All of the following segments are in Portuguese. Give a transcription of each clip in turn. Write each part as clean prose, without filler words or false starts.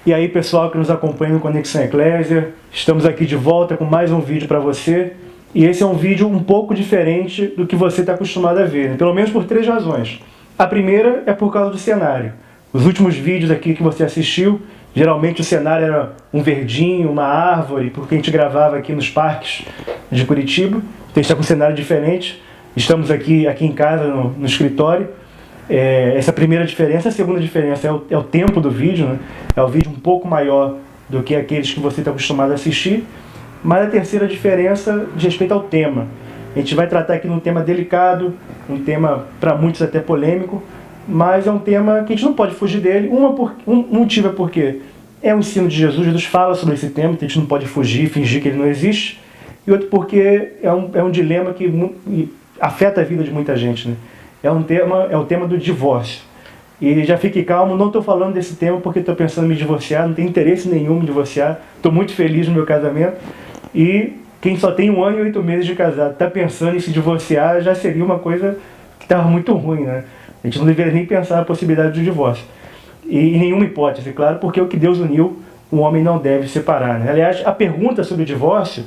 E aí, pessoal que nos acompanha no Conexão Eclésia, estamos aqui de volta com mais um vídeo para você. E esse é um vídeo um pouco diferente do que você está acostumado a ver, né? Pelo menos por 3 razões. A primeira é por causa do cenário. Os últimos vídeos aqui que você assistiu, geralmente o cenário era um verdinho, uma árvore, porque a gente gravava aqui nos parques de Curitiba. Então a gente está com um cenário diferente. Estamos aqui em casa, no escritório. Essa é a primeira diferença. A segunda diferença é o tempo do vídeo, né? É o vídeo um pouco maior do que aqueles que você está acostumado a assistir. Mas a terceira diferença diz respeito ao tema. A gente vai tratar aqui num tema delicado, um tema para muitos até polêmico, mas é um tema que a gente não pode fugir dele. Um motivo é porque é o ensino de Jesus, Jesus fala sobre esse tema, então a gente não pode fugir, fingir que ele não existe. E outro porque é um dilema que afeta a vida de muita gente, né? É o tema do divórcio. E já fique calmo, não estou falando desse tema porque estou pensando em me divorciar, não tenho interesse nenhum em me divorciar, estou muito feliz no meu casamento. E quem só tem 1 ano e 8 meses de casado está pensando em se divorciar, já seria uma coisa que estava muito ruim, né? A gente não deveria nem pensar na possibilidade do divórcio. E em nenhuma hipótese, claro, porque o que Deus uniu, o homem não deve separar, né? Aliás, a pergunta sobre o divórcio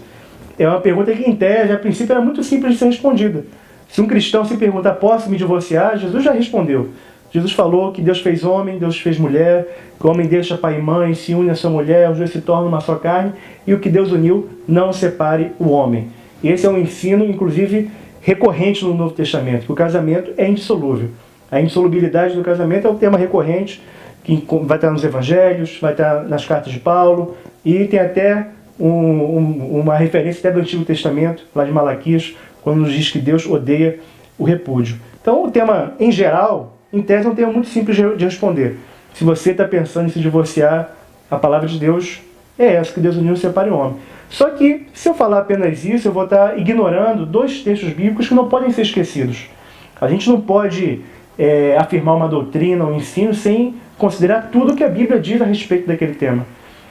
é uma pergunta que, em tese, a princípio era muito simples de ser respondida. Se um cristão se pergunta, posso me divorciar? Jesus já respondeu. Jesus falou que Deus fez homem, Deus fez mulher, que o homem deixa pai e mãe, se une a sua mulher, os dois se tornam uma só carne, e o que Deus uniu, não separe o homem. E esse é um ensino, inclusive, recorrente no Novo Testamento, que o casamento é indissolúvel. A indissolubilidade do casamento é um tema recorrente, que vai estar nos Evangelhos, vai estar nas cartas de Paulo, e tem até uma referência até do Antigo Testamento, lá de Malaquias, quando nos diz que Deus odeia o repúdio. Então, o tema, em geral, em tese, é um tema muito simples de responder. Se você está pensando em se divorciar, a palavra de Deus é essa, que Deus uniu, separe o homem. Só que, se eu falar apenas isso, eu vou estar ignorando 2 textos bíblicos que não podem ser esquecidos. A gente não pode afirmar uma doutrina, um ensino, sem considerar tudo que a Bíblia diz a respeito daquele tema.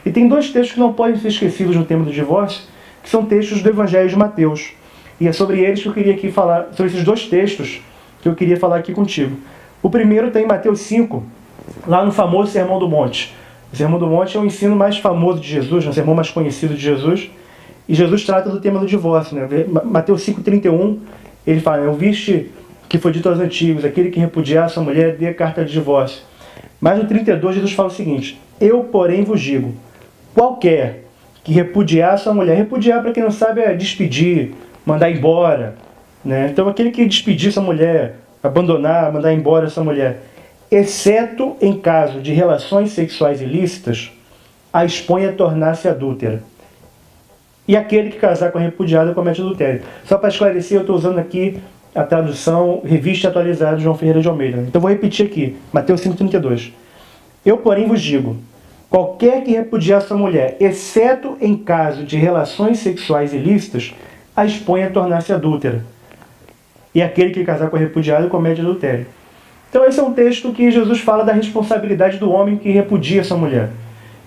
E tem 2 textos que não podem ser esquecidos no tema do divórcio, que são textos do Evangelho de Mateus. E é sobre eles que eu queria aqui falar, sobre esses 2 textos que eu queria falar aqui contigo. O primeiro está em Mateus 5, lá no famoso Sermão do Monte. O Sermão do Monte é o ensino mais famoso de Jesus, o sermão mais conhecido de Jesus. E Jesus trata do tema do divórcio, né? Mateus 5,31, ele fala, ouviste que foi dito aos antigos, aquele que repudiar sua mulher dê carta de divórcio. Mas no 32 Jesus fala o seguinte, eu porém vos digo, qualquer que repudiar sua mulher, repudiar para quem não sabe é despedir, mandar embora, né? Então aquele que despedir sua mulher, abandonar, mandar embora essa mulher, exceto em caso de relações sexuais ilícitas, a expõe a tornar-se adúltera. E aquele que casar com a repudiada comete adultério. Só para esclarecer, eu estou usando aqui a tradução Revista Atualizada de João Ferreira de Almeida. Então vou repetir aqui, Mateus 5,32. Eu, porém, vos digo, qualquer que repudiar sua mulher, exceto em caso de relações sexuais ilícitas, a expõe a tornar-se adúltera. E aquele que casar com a repudiada comete adultério. Então esse é um texto que Jesus fala da responsabilidade do homem que repudia sua mulher.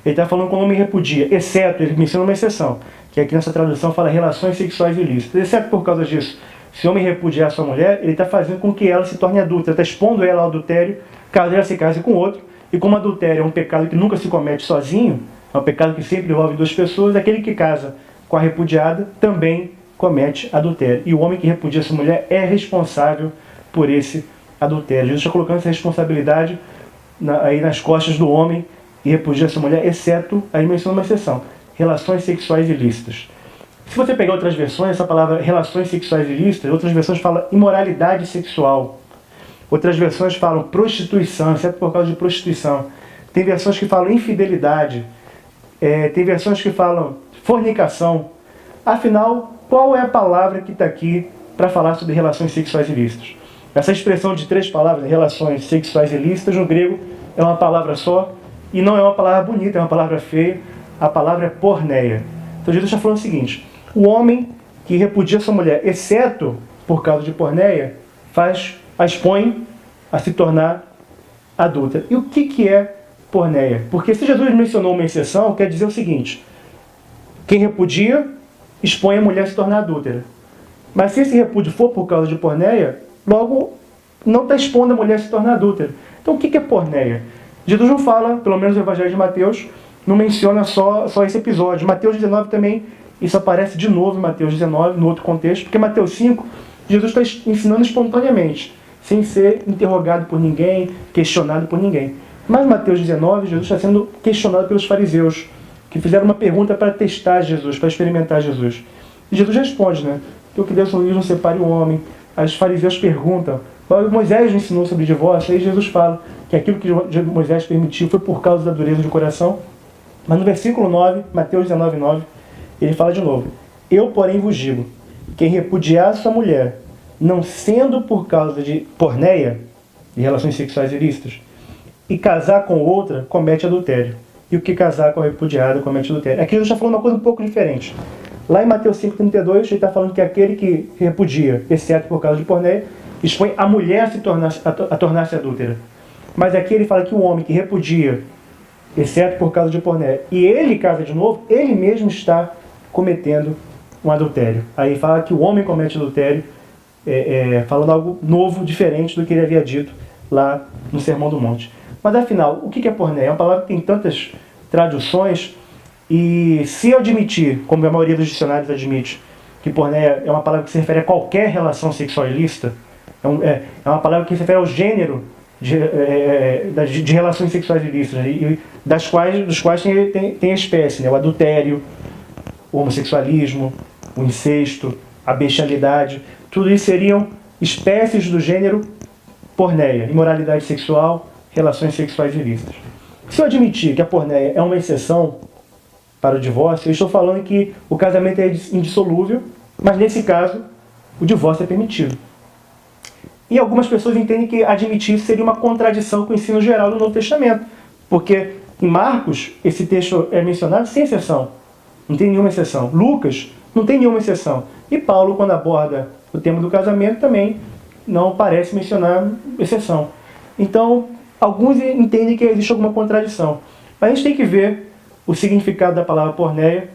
Ele está falando que o homem repudia, exceto, ele menciona uma exceção, que aqui nessa tradução fala relações sexuais ilícitas. Exceto por causa disso, se o homem repudiar sua mulher, ele está fazendo com que ela se torne adúltera, está expondo ela ao adultério, caso ela se case com outro. E como adultério é um pecado que nunca se comete sozinho, é um pecado que sempre envolve 2 pessoas, aquele que casa com a repudiada também comete adultério. E o homem que repudia sua mulher é responsável por esse adultério. Jesus está colocando essa responsabilidade aí nas costas do homem que repudia sua mulher, exceto, aí menciona uma exceção, relações sexuais ilícitas. Se você pegar outras versões, essa palavra relações sexuais ilícitas, outras versões falam imoralidade sexual. Outras versões falam prostituição, exceto por causa de prostituição. Tem versões que falam infidelidade. Tem versões que falam fornicação. Afinal, qual é a palavra que está aqui para falar sobre relações sexuais ilícitas? Essa expressão de 3 palavras, relações sexuais ilícitas, no grego é uma palavra só, e não é uma palavra bonita, é uma palavra feia. A palavra é porneia. Então Jesus está falando o seguinte, o homem que repudia sua mulher, exceto por causa de porneia, a expõe a se tornar adúltera. E o que é porneia? Porque se Jesus mencionou uma exceção, quer dizer o seguinte, quem repudia, expõe a mulher a se tornar adúltera. Mas se esse repúdio for por causa de porneia, logo não está expondo a mulher a se tornar adúltera. Então o que é porneia? Jesus não fala, pelo menos no Evangelho de Mateus, não menciona só esse episódio. Mateus 19 também, isso aparece de novo em Mateus 19, no outro contexto, porque Mateus 5, Jesus está ensinando espontaneamente, sem ser interrogado por ninguém, questionado por ninguém. Mas Mateus 19, Jesus está sendo questionado pelos fariseus, que fizeram uma pergunta para testar Jesus, para experimentar Jesus. E Jesus responde, né? O que Deus não separe o homem. Os fariseus perguntam, Moisés ensinou sobre divórcio, aí Jesus fala que aquilo que Moisés permitiu foi por causa da dureza de coração. Mas no versículo 9, Mateus 19, 9, ele fala de novo: eu, porém, vos digo, quem repudiar sua mulher, não sendo por causa de porneia, de relações sexuais ilícitas, e casar com outra, comete adultério. E o que casar com a repudiada comete adultério. Aqui Jesus está falando uma coisa um pouco diferente. Lá em Mateus 5,32, ele está falando que aquele que repudia, exceto por causa de porneia, expõe a mulher a tornar-se adúltera. Mas aqui ele fala que o homem que repudia, exceto por causa de porneia, e ele casa de novo, ele mesmo está cometendo um adultério. Aí fala que o homem comete adultério, falando algo novo, diferente do que ele havia dito lá no Sermão do Monte. Mas afinal, o que é porneia? É uma palavra que tem tantas traduções, e se eu admitir, como a maioria dos dicionários admite, que porneia é uma palavra que se refere a qualquer relação sexual ilícita, é uma palavra que se refere ao gênero de relações sexuais ilícitas, e dos quais tem a espécie, né? O adultério, o homossexualismo, o incesto, a bestialidade, tudo isso seriam espécies do gênero porneia, imoralidade sexual, relações sexuais ilícitas. Se eu admitir que a porneia é uma exceção para o divórcio, eu estou falando que o casamento é indissolúvel, mas nesse caso o divórcio é permitido. E algumas pessoas entendem que admitir isso seria uma contradição com o ensino geral do Novo Testamento, porque em Marcos esse texto é mencionado sem exceção, não tem nenhuma exceção. Lucas não tem nenhuma exceção. E Paulo, quando aborda o tema do casamento, também não parece mencionar exceção. Então, alguns entendem que existe alguma contradição. Mas a gente tem que ver o significado da palavra porneia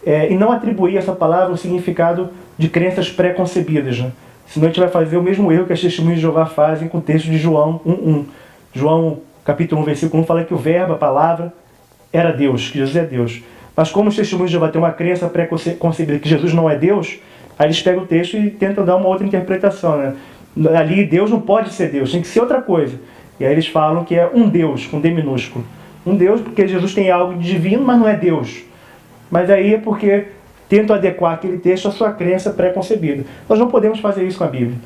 e não atribuir a essa palavra o significado de crenças pré-concebidas, né? Senão a gente vai fazer o mesmo erro que as testemunhas de Jeová fazem com o texto de João 1.1. João, capítulo 1, versículo 1, fala que o verbo, a palavra, era Deus, que Jesus é Deus. Mas como os testemunhos de Jeová têm uma crença pré-concebida que Jesus não é Deus, aí eles pegam o texto e tentam dar uma outra interpretação, né? Ali Deus não pode ser Deus, tem que ser outra coisa. E aí eles falam que é um Deus, com D minúsculo. Um Deus porque Jesus tem algo de divino, mas não é Deus. Mas aí é porque tentam adequar aquele texto à sua crença pré-concebida. Nós não podemos fazer isso com a Bíblia.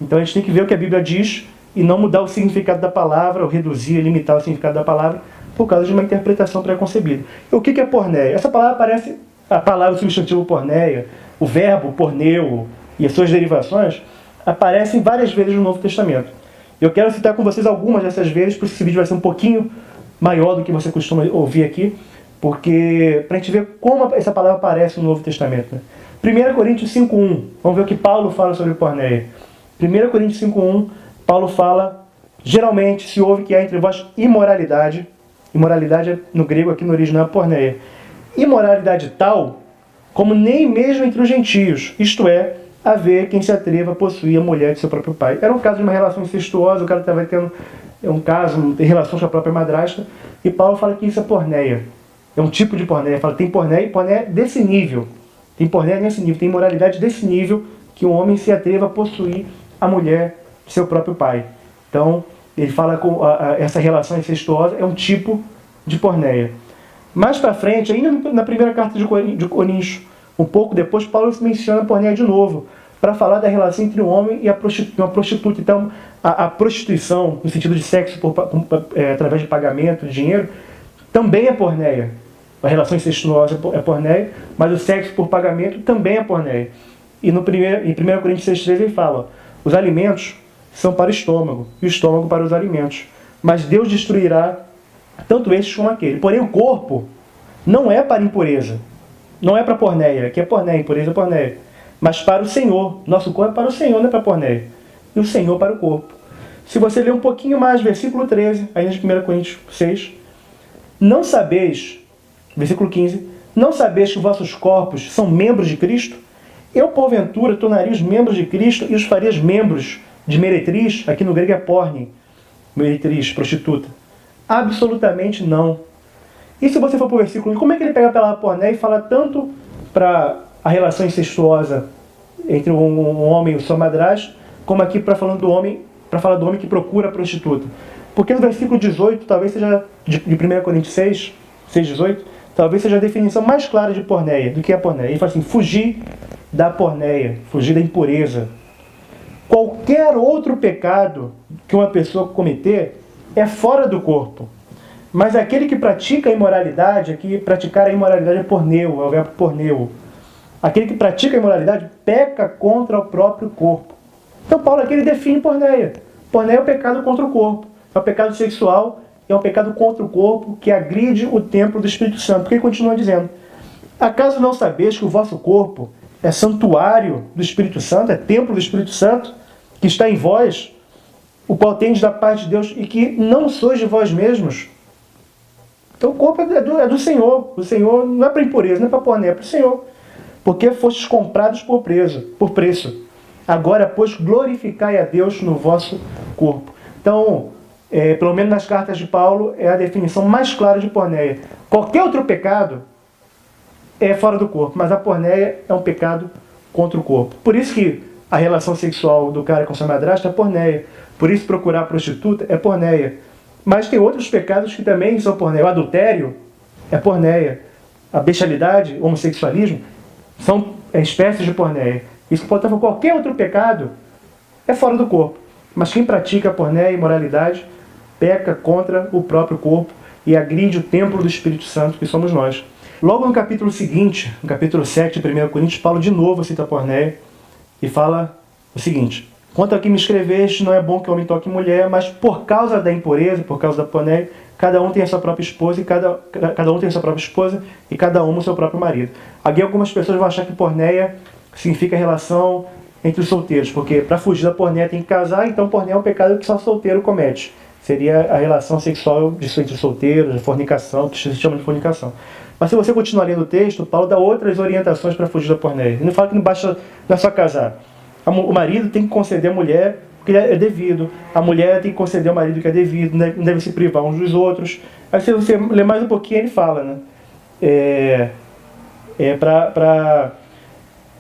Então a gente tem que ver o que a Bíblia diz e não mudar o significado da palavra, ou reduzir, limitar o significado da palavra por causa de uma interpretação pré-concebida. E o que é porneia? Essa palavra aparece, a palavra substantivo porneia, o verbo porneu e as suas derivações, aparecem várias vezes no Novo Testamento. Eu quero citar com vocês algumas dessas vezes, porque esse vídeo vai ser um pouquinho maior do que você costuma ouvir aqui, porque para a gente ver como essa palavra aparece no Novo Testamento, né? 1 Coríntios 5.1, vamos ver o que Paulo fala sobre porneia. 1 Coríntios 5.1, Paulo fala: geralmente se ouve que há entre vós imoralidade, imoralidade no grego aqui no original é porneia, imoralidade tal como nem mesmo entre os gentios, isto é, haver quem se atreva a possuir a mulher de seu próprio pai. Era um caso de uma relação incestuosa, o cara estava tendo um caso de relação com a própria madrasta, e Paulo fala que isso é porneia. É um tipo de porneia. Fala, tem porneia, e porneia desse nível. Tem porneia nesse nível, tem imoralidade desse nível, que um homem se atreva a possuir a mulher de seu próprio pai. Então, ele fala que essa relação incestuosa é um tipo de porneia. Mais para frente, ainda na primeira carta de Coríntios, um pouco depois, Paulo menciona a porneia de novo, para falar da relação entre um homem e uma prostituta. Então, a prostituição, no sentido de sexo através de pagamento, de dinheiro, também é porneia. A relação incestuosa é porneia, mas o sexo por pagamento também é porneia. E em 1 Coríntios 6,13 ele fala: os alimentos são para o estômago, e o estômago para os alimentos. Mas Deus destruirá tanto estes como aquele. Porém, o corpo não é para impureza. Não é para porneia. Aqui é porneia, impureza é porneia. Mas para o Senhor. Nosso corpo é para o Senhor, não é para porneia. E o Senhor para o corpo. Se você ler um pouquinho mais, versículo 13, aí de 1 Coríntios 6, não sabeis, versículo 15, não sabeis que vossos corpos são membros de Cristo? Eu, porventura, tornaria os membros de Cristo e os faria membros de meretriz, aqui no grego é porne, meretriz, prostituta. Absolutamente não. E se você for para o versículo 1, como é que ele pega a palavra pornéia e fala tanto para a relação incestuosa entre um homem e sua madrasta, como aqui para falar do homem que procura a prostituta? Porque no versículo 18, talvez seja de 1 Coríntios 6, 18, talvez seja a definição mais clara de pornéia, do que é a pornéia. Ele fala assim, fugir da pornéia, fugir da impureza. Qualquer outro pecado que uma pessoa cometer é fora do corpo. Mas aquele que pratica a imoralidade, aqui praticar a imoralidade é porneu, é o verbo porneu. Aquele que pratica a imoralidade peca contra o próprio corpo. Então Paulo aqui ele define porneia. Porneia é o pecado contra o corpo. É o pecado sexual, é um pecado contra o corpo que agride o templo do Espírito Santo. Porque ele continua dizendo, acaso não sabeis que o vosso corpo é santuário do Espírito Santo, é templo do Espírito Santo, que está em vós, o qual tendes da parte de Deus, e que não sois de vós mesmos? Então o corpo é do Senhor. O Senhor não é para impureza, não é para porneia, é para o Senhor. Porque fostes comprados por preço. Agora, pois, glorificai a Deus no vosso corpo. Então, pelo menos nas cartas de Paulo, é a definição mais clara de porneia. Qualquer outro pecado é fora do corpo, mas a porneia é um pecado contra o corpo. Por isso que a relação sexual do cara com sua madrasta é porneia. Por isso procurar a prostituta é porneia. Mas tem outros pecados que também são porneia. O adultério é porneia. A bestialidade, o homossexualismo, são espécies de porneia. Isso pode estar falando, qualquer outro pecado é fora do corpo. Mas quem pratica a porneia e imoralidade peca contra o próprio corpo e agride o templo do Espírito Santo, que somos nós. Logo no capítulo seguinte, no capítulo 7 de 1 Coríntios, Paulo de novo cita a porneia e fala o seguinte: quanto a que me escreveste, não é bom que o homem toque mulher, mas por causa da impureza, por causa da porneia, cada um tem a sua própria esposa e cada um tem a sua própria esposa e cada um o seu próprio marido. Aqui algumas pessoas vão achar que porneia significa relação entre os solteiros, porque para fugir da porneia tem que casar, então porneia é um pecado que só solteiro comete. Seria a relação sexual entre solteiros, a fornicação, que se chama de fornicação. Mas se você continuar lendo o texto, Paulo dá outras orientações para fugir da porneia. Ele não fala que não basta não é só casar. O marido tem que conceder a mulher porque é devido. A mulher tem que conceder ao marido que é devido, não deve se privar uns dos outros. Aí se você ler mais um pouquinho, ele fala, né? Para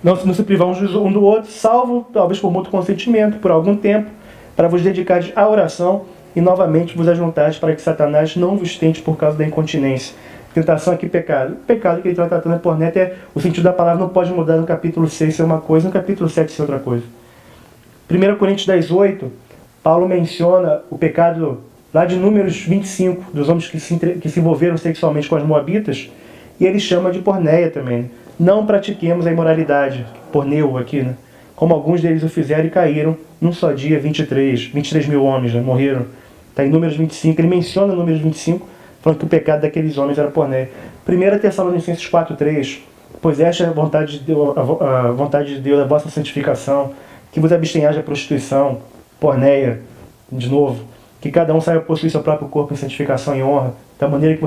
não se privar um do outro, salvo, talvez por mútuo consentimento, por algum tempo, para vos dedicar à oração e novamente vos ajuntares para que Satanás não vos tente por causa da incontinência. Tentação aqui, pecado. O pecado que ele está tratando é porneia, até o sentido da palavra não pode mudar no capítulo 6 ser uma coisa, no capítulo 7 ser outra coisa. 1 Coríntios 10:8, Paulo menciona o pecado lá de Números 25, dos homens que se envolveram sexualmente com as moabitas, e ele chama de porneia também. Não pratiquemos a imoralidade, porneu aqui, né? Como alguns deles o fizeram e caíram num só dia, 23 mil homens, né? Morreram. Está em Números 25, ele menciona Números 25, falando que o pecado daqueles homens era porneia. 1 Tessalonicenses 4:3, pois esta é a vontade de Deus, a vossa santificação, que vos abstenhais da prostituição, porneia, de novo, que cada um saiba possuir seu próprio corpo em santificação e honra, da maneira que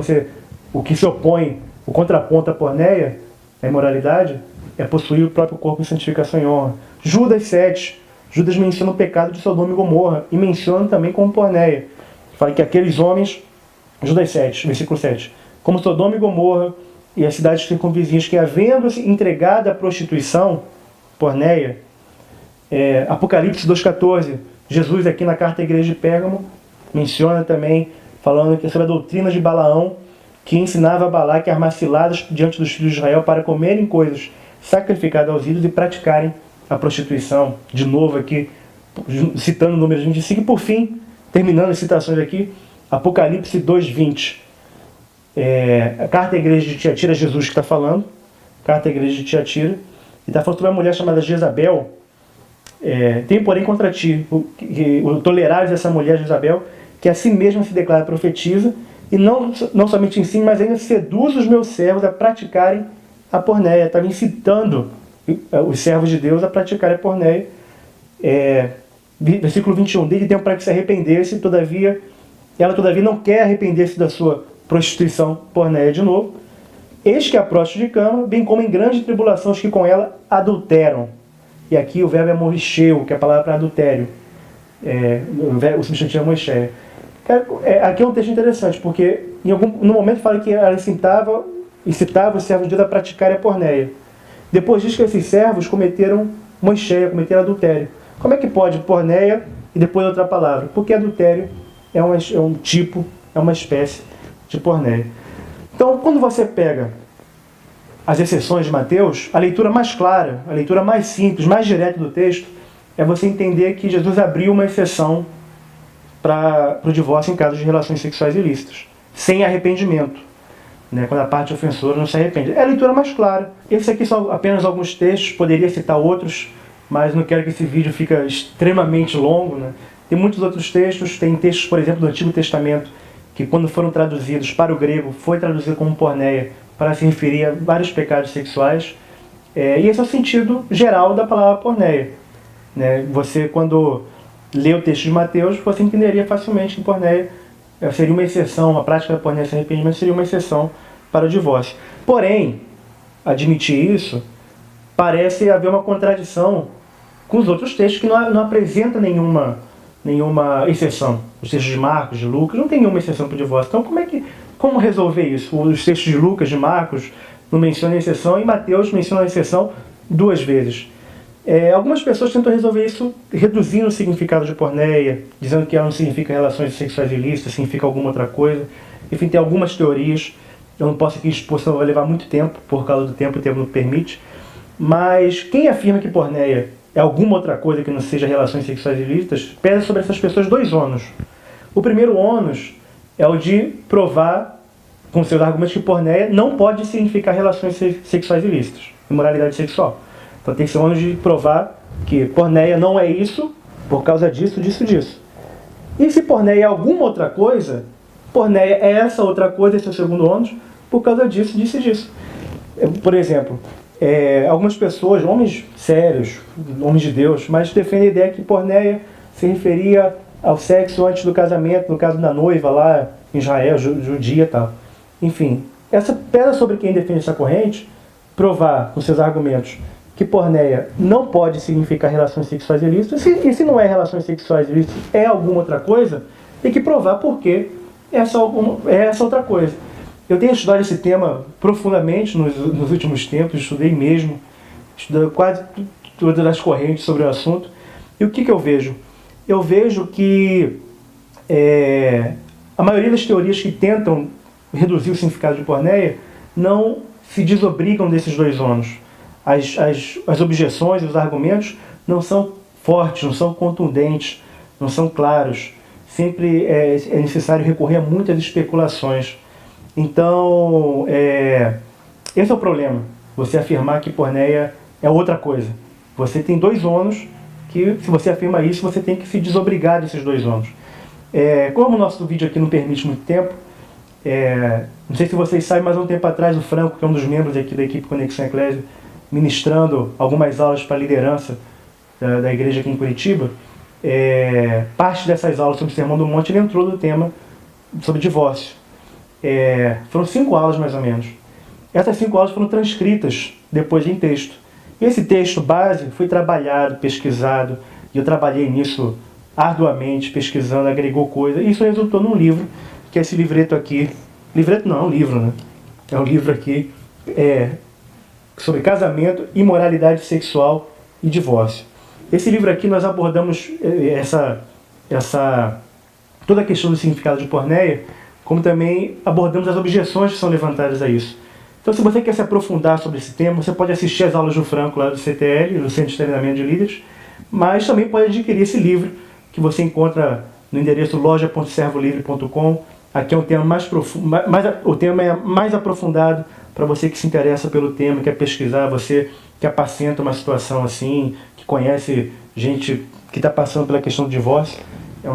o que se opõe, o contraponto à porneia, a imoralidade, é possuir o próprio corpo em santificação e honra. Judas 7, Judas menciona o pecado de Sodoma e Gomorra, e menciona também como porneia. Fala que aqueles homens, Judas 7, versículo 7, como Sodoma e Gomorra e as cidades circunvizinhas, que havendo-se entregado à prostituição, porneia, Apocalipse 2,14, Jesus aqui na carta à igreja de Pérgamo menciona também, falando que sobre a doutrina de Balaão, que ensinava a Balaque a armar ciladas diante dos filhos de Israel para comerem coisas sacrificadas aos ídolos e praticarem a prostituição. De novo aqui, citando Números 25, e por fim, terminando as citações aqui, Apocalipse 2,20. A carta à igreja de Tiatira, Jesus que está falando, carta à igreja de Tiatira, e está falando sobre uma mulher chamada Jezabel. Tem, porém, contra ti o tolerares essa mulher Jezabel, que a si mesma se declara profetiza, e não somente ensina, mas ainda seduz os meus servos a praticarem a porneia. Estava incitando os servos de Deus a praticarem a porneia. Versículo 21, dele tempo para que se arrependesse, ela todavia não quer arrepender-se da sua prostituição, porneia de novo. Eis que a próstata de cama, bem como em grande tribulação os que com ela adulteram. E aqui o verbo é moricheu, que é a palavra para adultério. O substantivo é moixé. Aqui é um texto interessante, porque no momento fala que ela incitava os servos de Deus a praticarem a porneia. Depois diz que esses servos cometeram moixéia, cometeram adultério. Como é que pode porneia e depois outra palavra? Porque adultério é um tipo, é uma espécie de porneia. Então, quando você pega as exceções de Mateus, a leitura mais clara, a leitura mais simples, mais direta do texto, é você entender que Jesus abriu uma exceção para o divórcio em casos de relações sexuais ilícitas, sem arrependimento, né, quando a parte ofensora não se arrepende. É a leitura mais clara. Esses aqui são apenas alguns textos, poderia citar outros, mas não quero que esse vídeo fique extremamente longo, né? Tem muitos outros textos, tem textos, por exemplo, do Antigo Testamento, que quando foram traduzidos para o grego, foi traduzido como porneia, para se referir a vários pecados sexuais. E esse é o sentido geral da palavra porneia, né? Você, quando lê o texto de Mateus, você entenderia facilmente que porneia seria uma exceção, a prática da porneia sem arrependimento seria uma exceção para o divórcio. Porém, admitir isso, parece haver uma contradição com os outros textos que não apresentam nenhuma exceção. Os textos de Marcos, de Lucas, não tem nenhuma exceção para o divórcio. Então, como resolver isso? Os textos de Lucas, de Marcos, não mencionam exceção, e Mateus menciona a exceção 2 vezes. Algumas pessoas tentam resolver isso reduzindo o significado de porneia, dizendo que ela não significa relações sexuais ilícitas, significa alguma outra coisa. Enfim, tem algumas teorias. Eu não posso aqui expor, senão vai levar muito tempo, por causa do tempo, o tempo não permite. Mas quem afirma que porneia é alguma outra coisa que não seja relações sexuais ilícitas, pesa sobre essas pessoas 2 ônus. O primeiro ônus é o de provar, com seus argumentos, que porneia não pode significar relações sexuais ilícitas, imoralidade sexual. Então tem esse ônus de provar que porneia não é isso, por causa disso, disso, disso. E se porneia é alguma outra coisa, porneia é essa outra coisa, esse é o segundo ônus, por causa disso, disso e disso. Por exemplo, algumas pessoas, homens sérios, homens de Deus, mas defendem a ideia que porneia se referia ao sexo antes do casamento, no caso da noiva lá em Israel, judia e tal. Enfim, essa pesa sobre quem defende essa corrente provar com seus argumentos que porneia não pode significar relações sexuais ilícitas, e se não é relações sexuais ilícitas, é alguma outra coisa, tem que provar por que é essa outra coisa. Eu tenho estudado esse tema profundamente nos últimos tempos, estudei mesmo, estudei quase todas as correntes sobre o assunto. E o que eu vejo? Eu vejo que a maioria das teorias que tentam reduzir o significado de porneia não se desobrigam desses 2 ônus. As objeções e os argumentos não são fortes, não são contundentes, não são claros. Sempre é necessário recorrer a muitas especulações. Então, esse é o problema. Você afirmar que porneia é outra coisa. Você tem 2 ônus que, se você afirma isso, você tem que se desobrigar desses 2 ônus. Como o nosso vídeo aqui não permite muito tempo, não sei se vocês sabem, mas há um tempo atrás o Franco, que é um dos membros aqui da equipe Conexão Eclésia, ministrando algumas aulas para a liderança da igreja aqui em Curitiba, parte dessas aulas sobre o Sermão do Monte, ele entrou no tema sobre divórcio. Foram 5 aulas mais ou menos. Essas 5 aulas foram transcritas depois em texto. E esse texto base foi trabalhado, pesquisado, e eu trabalhei nisso arduamente, pesquisando, agregou coisa, e isso resultou num livro, que é esse livreto aqui. Livreto não, é um livro, né? É um livro aqui sobre casamento, imoralidade sexual e divórcio. Esse livro aqui nós abordamos toda a questão do significado de porneia, como também abordamos as objeções que são levantadas a isso. Então, se você quer se aprofundar sobre esse tema, você pode assistir as aulas do Franco lá do CTL, do Centro de Treinamento de Líderes, mas também pode adquirir esse livro, que você encontra no endereço loja.servolivre.com. Aqui é um tema mais profundo, o tema é mais aprofundado para você que se interessa pelo tema, quer pesquisar, você que apacenta uma situação assim, que conhece gente que está passando pela questão do divórcio. É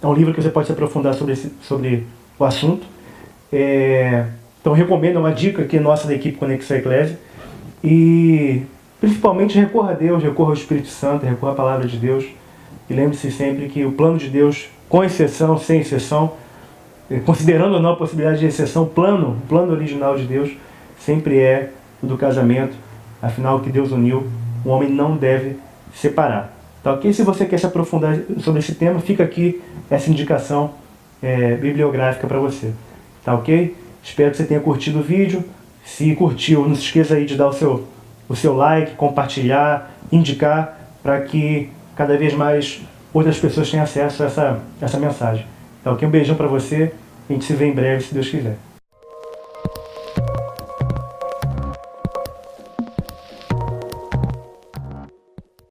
um livro que você pode se aprofundar sobre o assunto. Então recomendo, uma dica aqui nossa da equipe Conexão Eclésia. E principalmente recorra a Deus, recorra ao Espírito Santo, recorra à Palavra de Deus. E lembre-se sempre que o plano de Deus, com exceção, sem exceção, considerando ou não a possibilidade de exceção, o plano original de Deus sempre é o do casamento. Afinal, o que Deus uniu, o homem não deve separar. Tá ok? Se você quer se aprofundar sobre esse tema, fica aqui essa indicação bibliográfica para você. Tá ok? Espero que você tenha curtido o vídeo. Se curtiu, não se esqueça aí de dar o seu like, compartilhar, indicar, para que cada vez mais outras pessoas tenham acesso a essa mensagem. Tá ok? Um beijão para você. A gente se vê em breve, se Deus quiser.